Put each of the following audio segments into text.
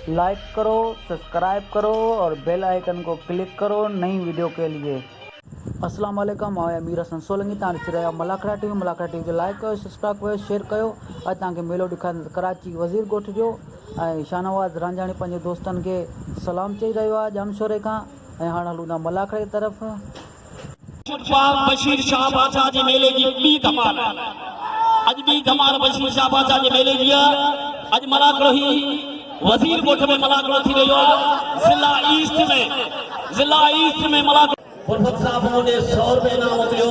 Like करो, subscribe करो और बेल आइकन को क्लिक करो नई वीडियो के लिए। अस्सलाम वालेकुम, मैं अमीर हसन सोलंकी तव्हां ॾिसी रहिया मलाखड़ा टीवी जो लाइक कयो, सब्सक्राइब कयो, शेयर कयो। अॼु तव्हांखे मेलो ॾेखारींदुसि कराची वज़ीर ॻोठ जो। ऐं शाहनवाज़ रांझाणी पंहिंजे दोस्तनि खे सलाम चई रहियो आहे जामशोरे खां। ऐं हाणे हलूं था मलाखड़े जी तरफ़। बशीर शाह बादशाह जे मेले जी ॿी धमाल अॼु ॿी धमाल बशीर शाह बादशाह जे मेले जी आहे। अॼु मलाखड़ो ही वज़ीर ॻोठ में मलाखड़ो थी रहियो आहे। ज़िला ईस्ट में मलाखड़ो फुरफत साहब ने 100 रुपए इनाम मोकिलियो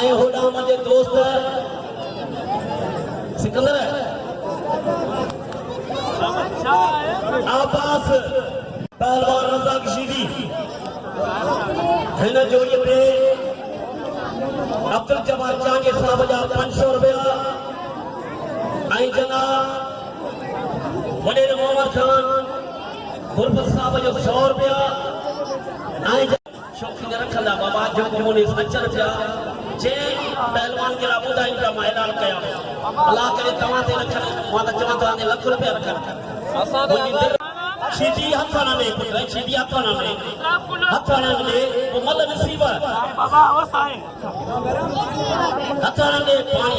ऐं होॾां मुंहिंजे दोस्त सिकंदर आबास पहलवान रज़ाक शीदी हिन जोड़ीअ ते अब्दुल जब्बार जांगे साहब जा 500 रुपया ऐं जनाब वडेर मोहम्मद खान फुरफत साहब जो 100 रुपया ऐं शौक़ीन रखंदा बाबा जो नमूने अचनि पिया जे पहलवान जे लाइ ॿुधाइनि पिया मां ऐलान कयां अलाह करे तव्हां ते रखनि। मां त चवां तव्हां ते लख रुपया रखनि। शीदी हथाना में पुत्र शीदी हथाना में वो मल नसीब बाबा ओ साईं हथाना में पानी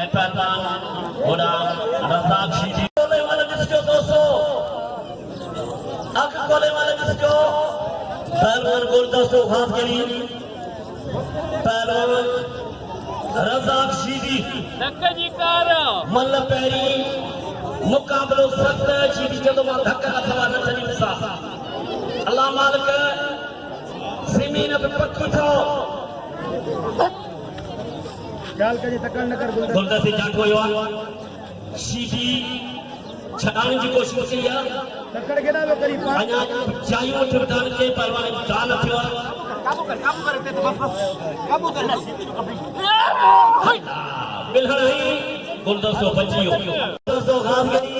ऐं पहलवान होड़ा रज़ाक शीदी कोले वाले ॾिसजो दोस्तो अख कोले वाले ॾिसजो पहलवान गुरदासो खास करी पहलवान रज़ाक शीदी धक्का जी कार मल पहिरी मुकाबलो सख्त शीदी चंदो मां धक्का अथवा न चली ॾिसा अल्लाह मालिक ज़मीन पे पक्की थो ख्याल कजे तकड़ न कर गुरदासी जाठो यो शीदी छडाने जी कोशिश कई आहे तकड़ केड़ा वे करी अञा चाहियो वठ दान के पहलवान दान थियो काबू कर ते तो बस काबू कर ना शीदी जो कभी बिलहण ही गुरदासो बचियो दोस्तों खास करी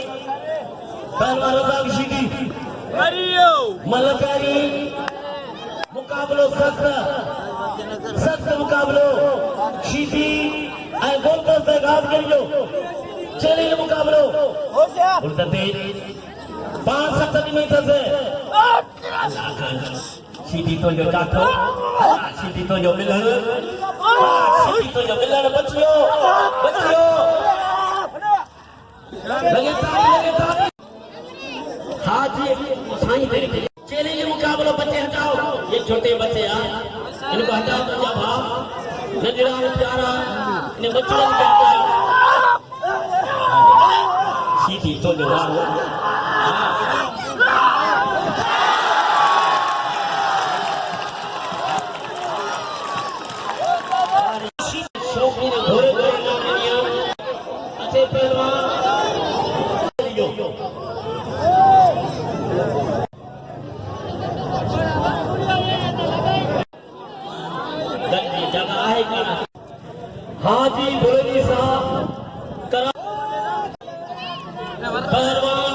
पहलवान रज़ाक शीदी हरियो मलकारी मुकाबलो सख्त मुकाबलो शीदी ऐं गुरदास खास करियो चैलेंज मुकाबलो गुरदासी 5-7 में थसे शीदी तो जो जाठो शीदी तो जो मिलण बचियो लगे ताली हाँ जी साईं तेरे चैलेंज मुकाबलो बच्चे हटाओ ये छोटे बच्चे हैं इनको हटाओ तो जब आप नजरा प्यारा इन्हें बच्चों को शीदी तो जो हाँ जी बोले साहब करा पहलवान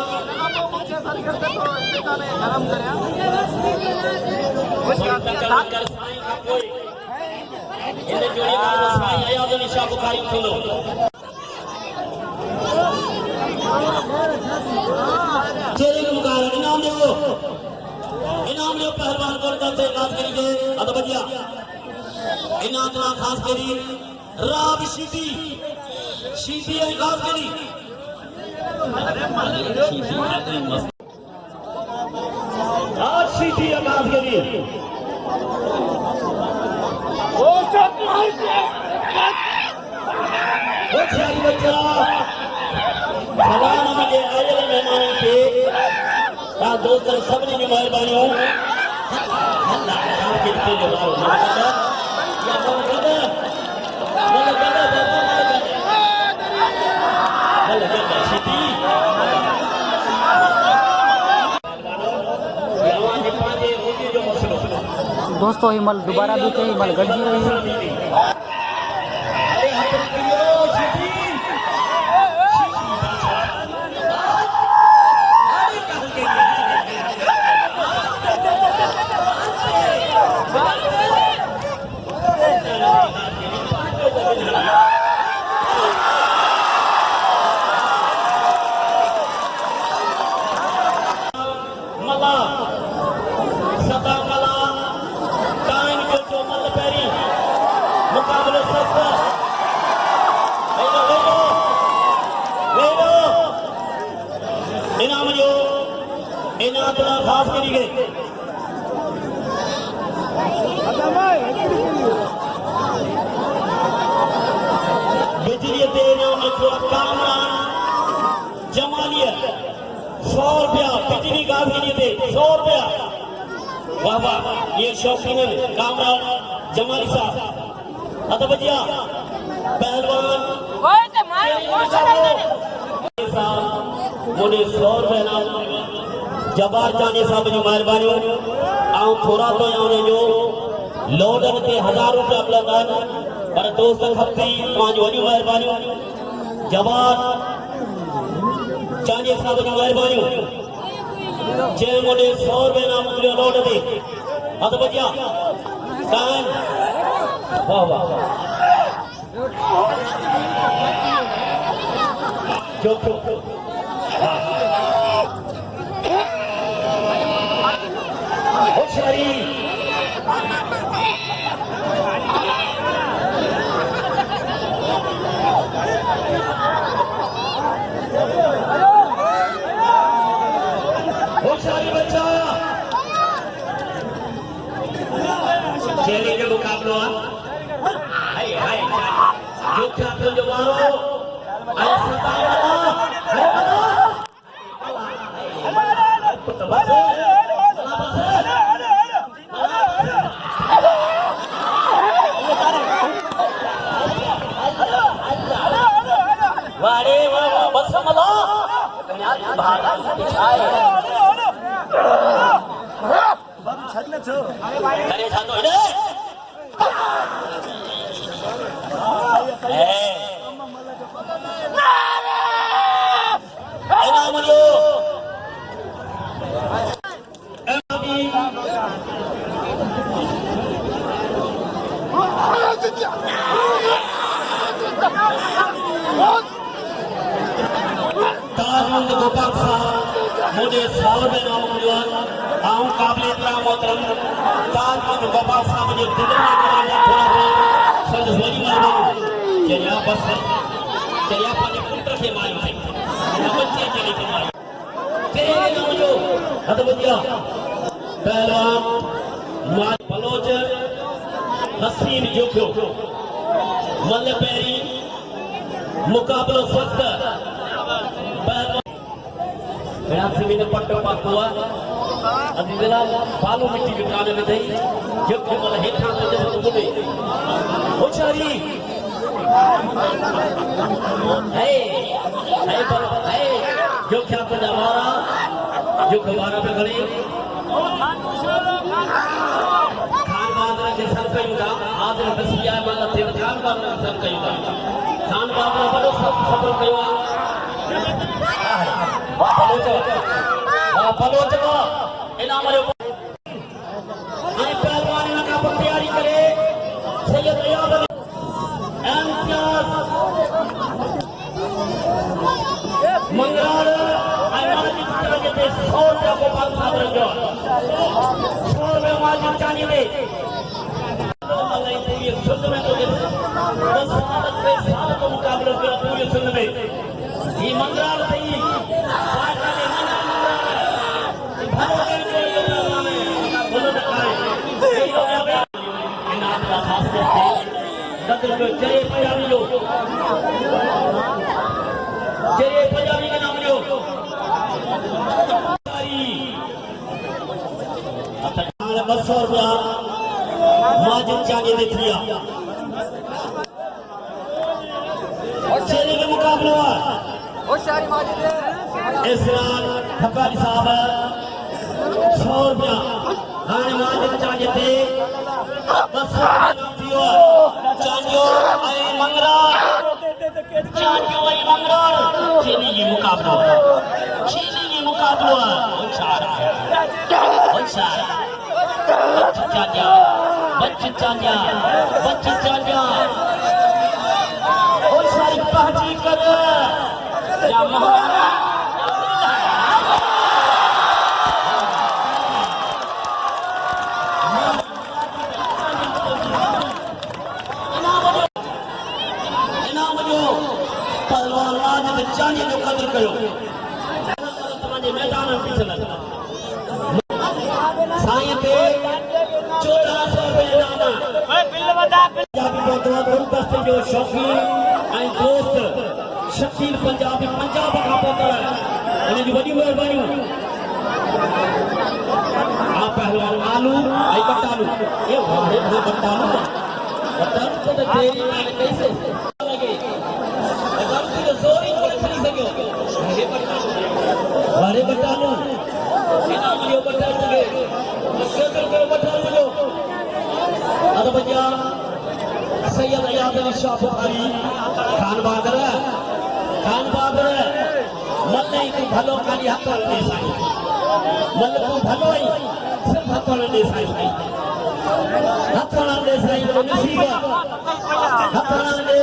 बुखारी खोलो इनाम दो पहलवान गुरदास खास करी अद बजिया इनाम खास करी राब शीदी खास करी आज शीदी खास करी बच्चा सलाम मुझे आयल मेहमान के दोस्त सभी की मेहरबानी हो दोस्तों ही मल दोबारा भी कई मल गड़जी रही है। इनाम जो इनातला खास करी गए बिजली ते इनाम लिखो कामरान जमालिया 100 रुपया बिजली गाज के लिए 100 रुपया। वाह वाह ये शौकीन है कामरान जमाली साहब। अतः बजिया पहलवान मुझे 100 रुपया नाम जबार जाने साहब जी मेहरबानी आऊं थोड़ा तो आने जो लोडन ते 1000 रुपया लगन पर दोस्त खपती पांच वडी मेहरबानी जबार जाने साहब जी मेहरबानी जे मुझे 100 रुपया नाम मुझे लोड दे अत बजिया कान वाह वाह जो होशियारी होशियारी बच्चा चेले जो मुकाबला हाय हाय जो क्या तो जो मारो ऐसा वारे वाह बस समझो भागा पिछाए अरे छातो इधर इनाम जो गोपाल साहब मुझे 100 रुपये नाम मिला आऊं काबिल इतना मोहतरम ताजमहल गोपाल साहब मुझे दिल में कराया थोड़ा सा संजोरी वाला चलिया बस चलिया पानी पुत्र के मालूम है बच्चे के लिए मालूम तेरे नाम जो हद बजिया पहलवान माज बलोच हसीन जोखो मल्ल पैरी मुकाबला सख्त मेरा सिविल पट्टो पाकुआ अदिला बालू मिट्टी बिकाने में थी जब के मन हेठा तो जब तो बोले होशियारी है जो क्या तो हमारा जो हमारा पे खड़े खान बादरा के सर का युगा आज बसिया मतलब थे खान बादरा के सर का युगा खान बादरा बड़ो सब खबर कयो बलोच इनाम पहलवान का तैयारी करे सैयद अयाब मंगराल 100 रुपया गोपाल साहब रखो 100 रुपया माजिद जानी दे पूरी सुन में तो 10 साल को मुकाबला किया पूरी सुन में ये मंगराल सही जय पंजाबी लो जय पंजाबी का नाम लो ₹200 रुपया माजिद जाने दे दिया चेले के मुकाबला इसरार फकारी साहब 100 रुपया हाने माजिद जाने दे चांजो आई मंगरा चीनी ये मुकाबला बच्ची चांजा और सारी पहची कर या महाराणा पहलवान राज जाने जो कदर कयो जे मैदान में पीछे लगा साईं के 1400 रुपए इनाम पंजाबी गुलदस्ते जो शौकीन ऐं दोस्त शकील पंजाबी पंजाब खां पहुतल इन जी वॾी महिरबानी आप पहलवान आलू ऐं बटालू ये वारे बटालू तो तेरी मैंने कैसे लगे बटालू तो जोर ही कोई खरी सकियो वारे बटालू इनाम जो बटालू के केतिरो बटालू जो अद बजा सैयद अयाद अली शाह बुखारी खान बहादुर मल्ले तू भलो खाली हथ दे साईं मल्ले तू भलो ही सिर्फ हथ दे साईं हथ दे साईं तो नसीब हथ दे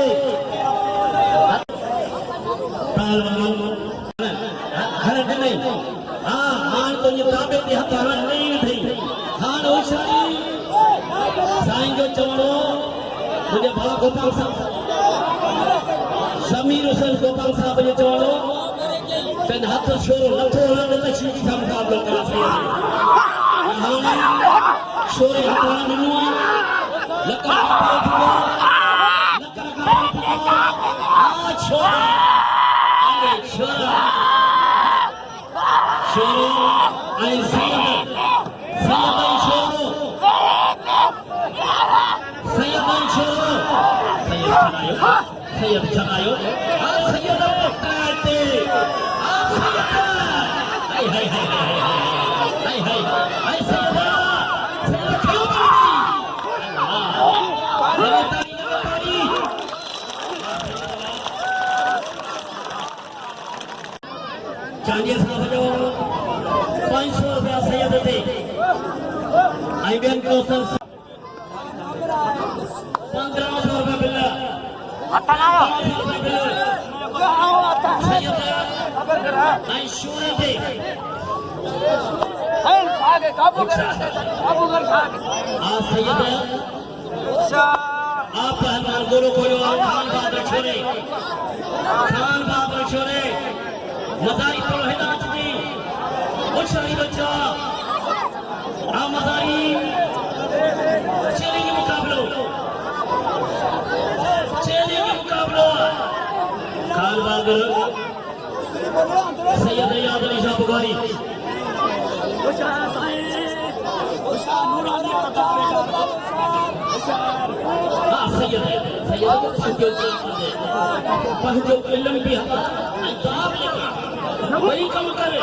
हर नहीं हां मान तो ये ताबे दे हथ नहीं थी हां होशियारी साईं जो चवणो मुझे भला गोपाल साहब समीर हुसैन गोपाल साहब जो चवणो तन हाथ छोरो नथो हलण त शीशी सां मुक़ाबलो करासीं हाणे छोरे हथ ॾिनो लका छोरो छोरो ऐं सैयद छोरो सैयद चलायो सैयद टाटे हाय हाय हाय हाय हाय हाय सैयद क्यों चांदिया साहब जो 500 रुपया सैयद थे आई बेन को 1500 रुपया बिल आप पहलवान गोलो खोलो खान बहादुर छोरे मदारी तो हिदायत दी होशियारी बच्चा आ मदारी चैलेंज मुकाबलो खान बहादुर सैयद अयाद अली शाह बुखारी पंहिंजो इल्म बि ऐं जवाब लिखे वही कम करे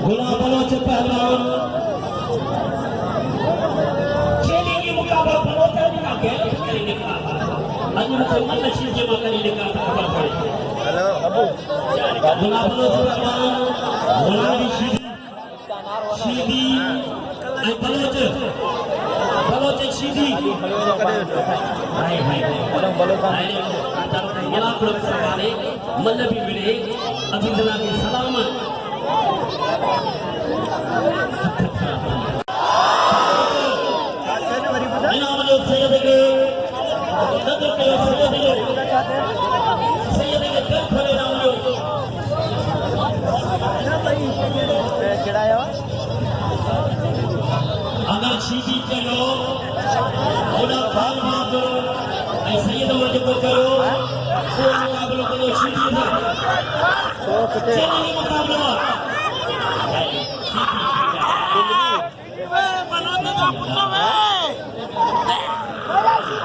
गुलाम बलोच पहलवान खेलेंगे मुकाबला बलोच का खेल करेंगे आज मुसलमान नशीब जमा करेंगे का खबर पड़े हेलो अबू गुलाम बलोच पहलवान गुलाम शीदी आई बलोच शीदी हाय हाय बलोच मेरा कुछ सवाले मल्ल भी मिले अभिनंदन के सलाम इनाम जो सैयद के सदर के सैयद के दिल खोले नाम जो अगर शीदी करो ओला खान बहादुर ऐ सैयद वजब करो वो मुकाबलो करो शीदी से चलिए मुकाबला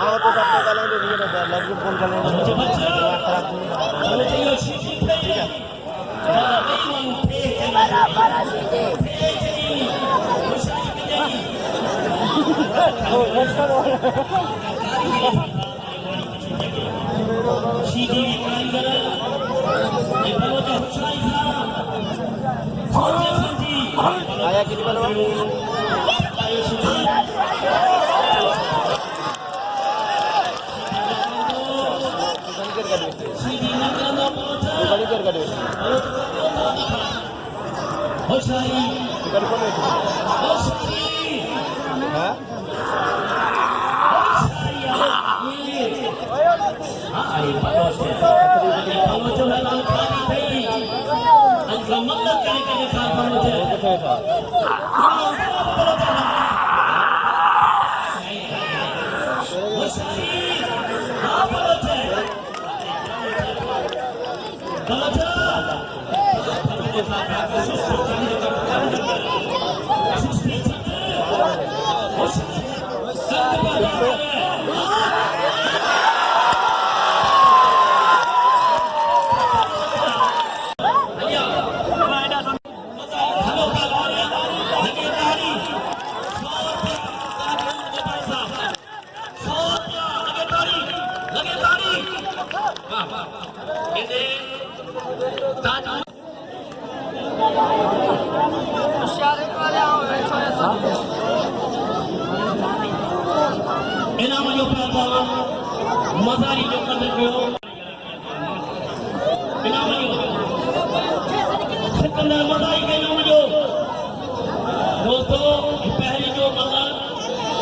आओ तो सबको गले में दिए तो लफ्ज फोन कर लेंगे आया कितनी बार शाही हाँ इनाम जो पहलवान मजारी जो कर रहे हो इनाम जो सिकंदर मजारी के इनाम जो दोस्तों पहली जो मतलब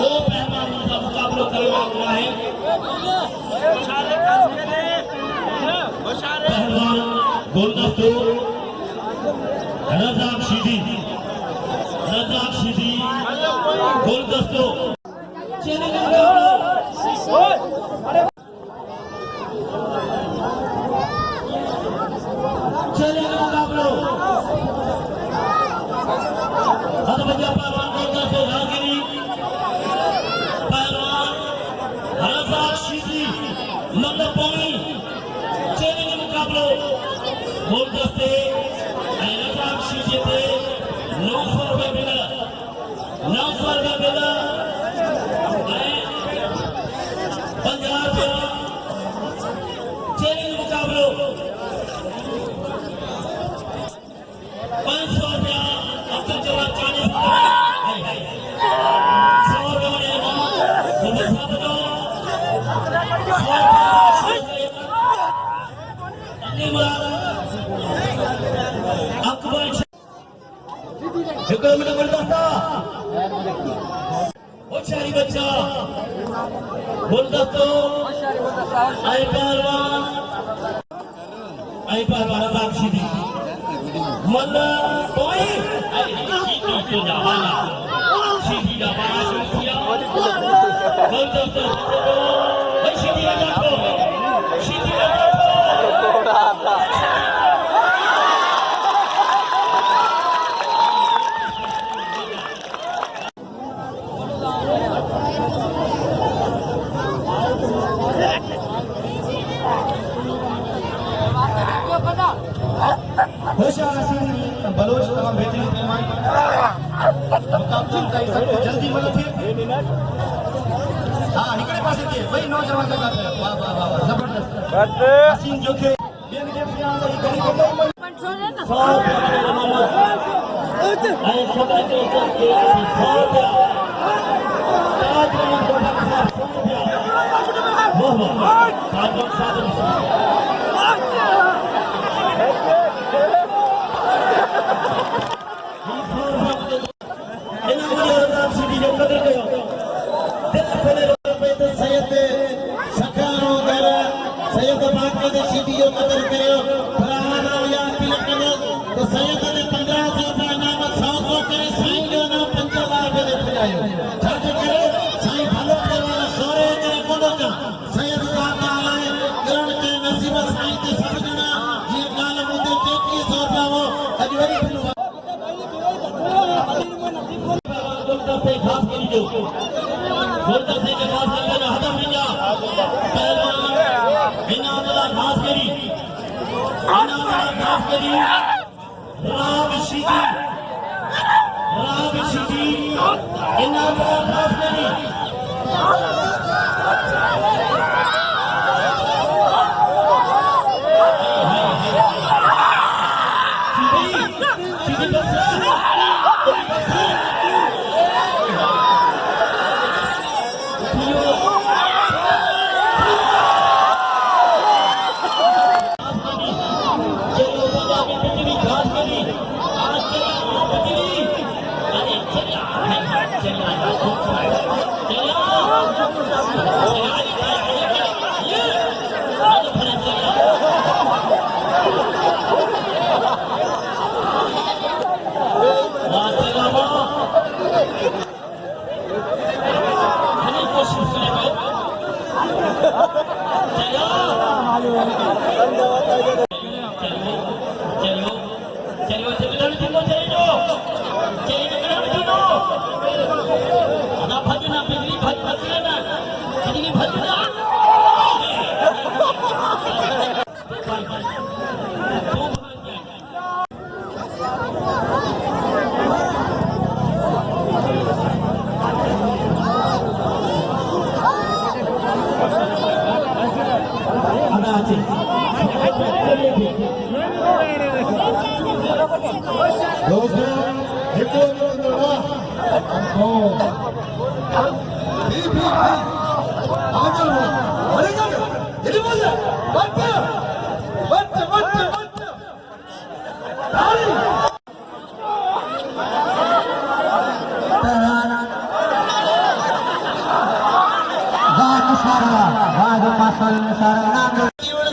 दो पहलवान का मुकाबला करवा हुआ है पहलवान गुलदस्तों रज़ाक शीदी गुलदस्तों होशियारी बच्चा गुलदस्तों आई पहलवान रज़ाक शीदी मल्ला कोई शीदी तो जावाना शीदी जावाना शुक्रिया गुलदस्तों भाई शीदी आ जाओ शीदी आ जाओ बलोच तमाम बेहतरीन पहलवान जल्दी मतलब फिर हाँ निकले पास के वही नौजवान का काम है वाह वाह वाह जबरदस्त हसीन जो के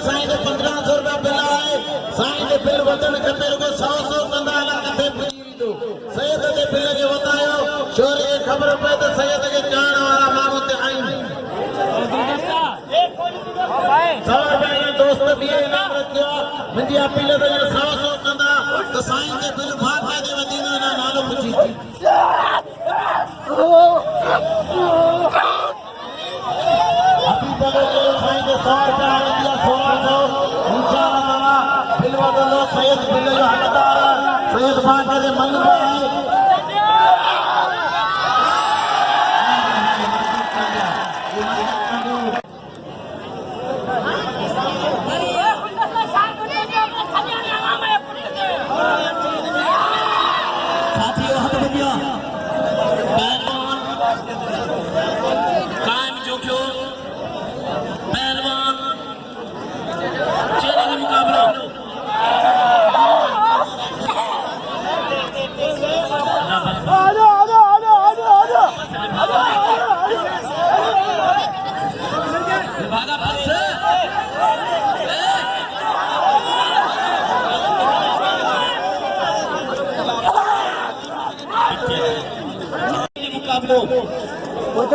साईं 1500 रुपया बिल आहे साईं जे बिल वचन खपे रुगो 100 कंदा हला किथे पुॼी वेंदो सैयद जे बिल खे वधायो शोर खे ख़बर पए त सैयद खे ॼाण वारा माण्हू ते आहिनि दोस्त बि इनाम रखियो मुंहिंजी अपील त 100 कंदा त साईं जे बिल फाटा ते वधींदो न नालो पुछी साईं के 100 रुपया दिया 1600 इंशाअल्लाह बिल वदलो सैयद बिल जो हक़दार सैयद फाटा जे मन में आहे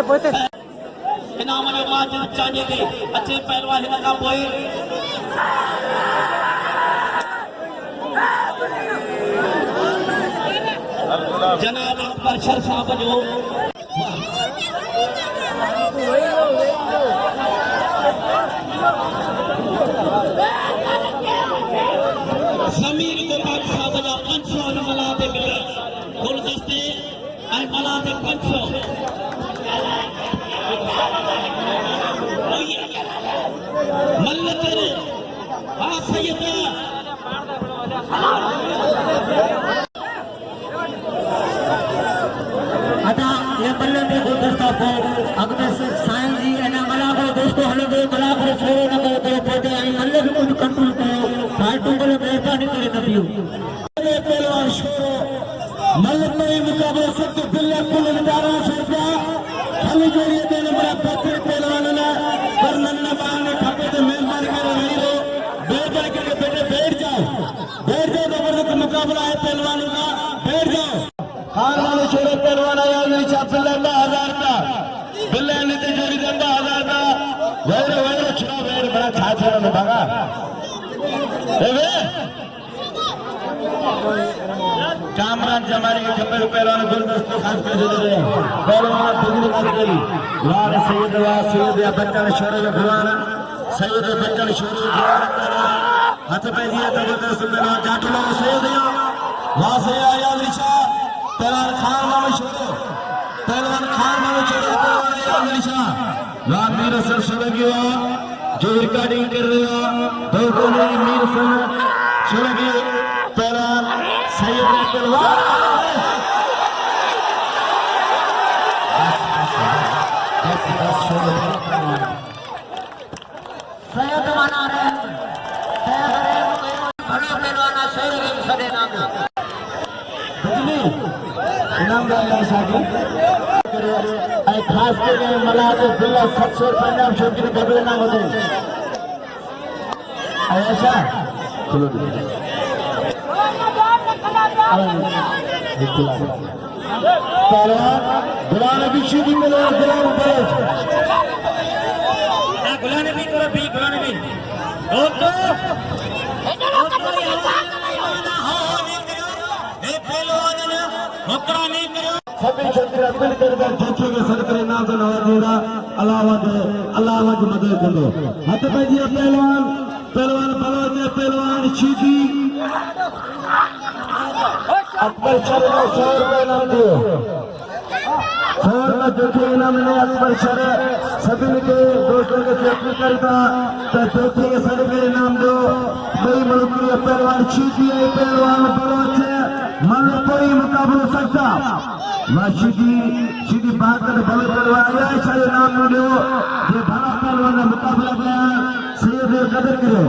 पोते इनाम जो माजिद चांजे ते अचे पहलवान हिन खां पोइ जनाब अकबर शर साहब जो समीर गोपाल साहब जा 500 मला ते मिले गुलदस्ते ऐं मला ते 500 मल्ल तेरे हाँ सैयद अदा ये मल्ल में गुलदस्ता को अगले से साईं जी है ना मला को दोस्तों हलो दे मला को छोड़ो ना करो तो पोते आई मल्ल भी कुछ कंट्रोल करो फाइटों को मेहरबानी करे नबियो ये पहलवान छोड़ो मल्ल में मुकाबले से तो बिल्ला कुल 1200 रुपया खाली जोड़िए देने बड़ा पत्र पहलवान ना पर नन्ना बाल ने खाते तो मेहरबानी करे नहीं रो बैठ जाके बेटे बैठ जाओ जबरदस्त मुकाबला है पहलवानों का बैठ जाओ खान वाले छोरे पहलवान आया नीचे बिल्ला 10,000 का बिल्ला नीचे जोड़ी 10,000 का वैर छुड़ा वैर बड़ा छाछड़ा में भागा कामरान जमाने के खबर पहलवान गुलदस्ते खास पैसे दे रहे हैं पहलवान बिजली मत करी वाह सैयद या बच्चन छोरे जो भगवान सैयद बच्चन छोरे हाथ पे दिया जबरदस्त पहलवान जाटलो सैयद या वाह से आया निशा पहलवान खान मामे छोरे पहलवान आया निशा वाह मीर सर सुलगियो जो रिकॉर्डिंग कर रहे हो दो गोले मीर सर सुलगियो पहलवान सैयद पहलवान सैयद मना रहे बड़ा पहलवान शेर के सदे नाम बिजली इनाम दान साथी ऐ खास के मला के बिल्ला 700 पंजाब शौकीन बदले नाम होते ऐसा चलो पहलवान गुलाम भी शीदी में गुलाम बड़े गुलाम भी करो भी गुलाम भी सभी क्षत्रिय अपील कर जचे के सदकरे नाम तो नवाजेगा अल्लाह की मदद कर दो हाथ पे जी पहलवान बलोच पहलवान शीदी अकबर शर 100 रुपए नाम दो 100 रुपए जोखे इनाम ने अकबर शर सभी के दोस्तों के अपील करता तो जोखे के सदकरे नाम दो कोई मुल्की पहलवान शीदी पहलवान बलोच मन कोई मुकाबला सकता सीधी बात कर भले करवाया सारे नाम वीडियो जे भला पहलवान मुकाबला में सैयद कदर करो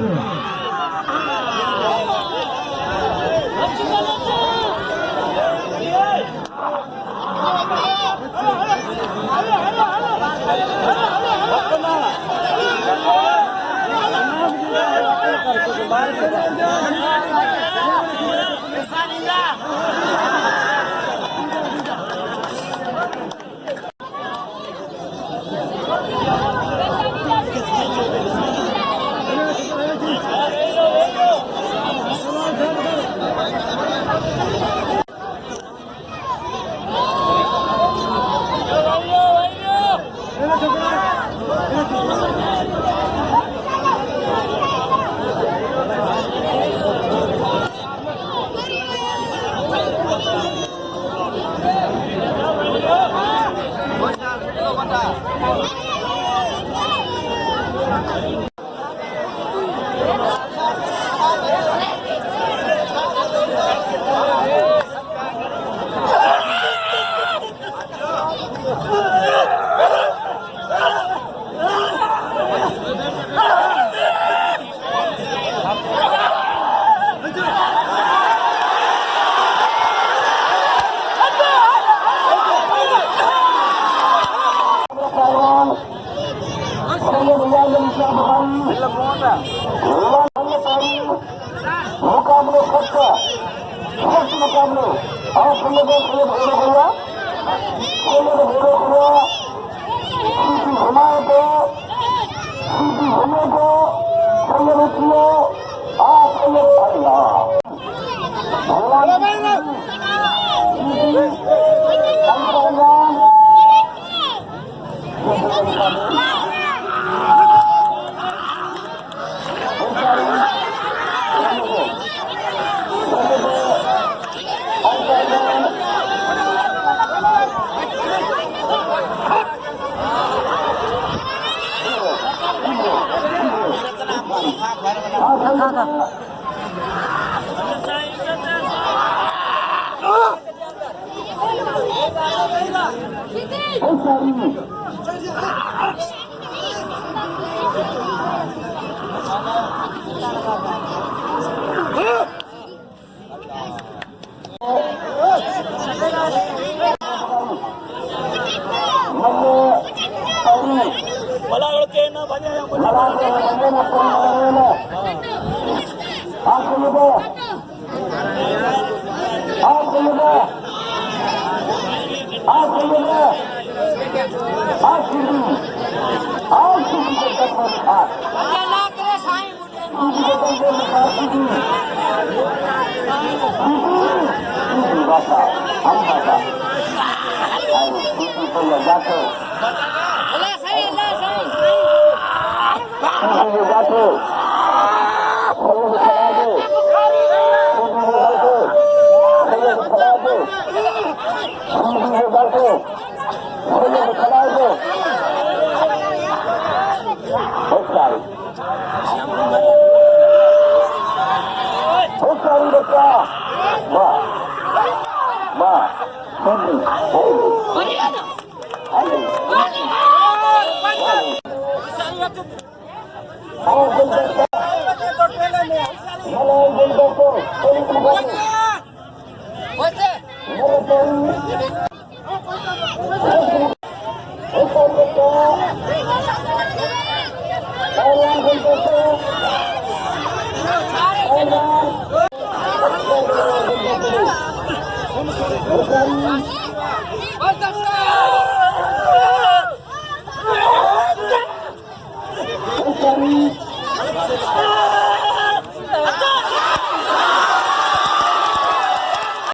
मुकाबले मुकाबले और घुमाए को